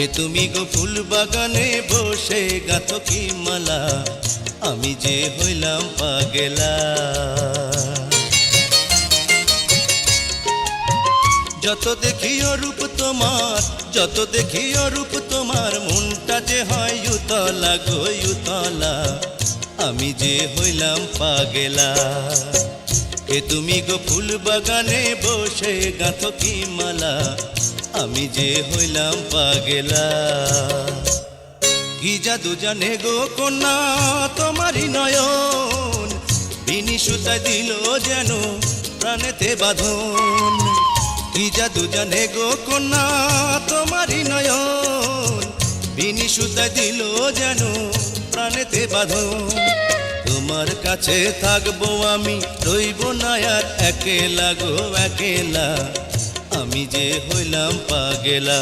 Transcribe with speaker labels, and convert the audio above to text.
Speaker 1: এ তুমি গো ফুল বাগানে বসে গাঁথো কি মালা, আমি যে হইলাম পাগেলা। যত দেখি অরূপ তোমার, যত দেখি অরূপ তোমার, মনটা যে হয় উতলা গো উতলা, আমি যে হইলাম পাগেলা। এ তুমি গো ফুল বাগানে বসে গাঁথো কি মালা, আমি যে হইলাম পাগেলা। কি জাদু জানে গো কন্যা তোমারই নয়ন, বিনি সুতায় দিল যেন প্রাণেতে বাঁধন। কি জাদু জানে গো কন্যা তোমারই নয়ন, বিনি সুতায় দিল যেন প্রাণেতে বাঁধন। তোমার কাছে থাকবো আমি, রইব না আর একেলা গো একেলা, আমি যে হইলাম পাগেলা।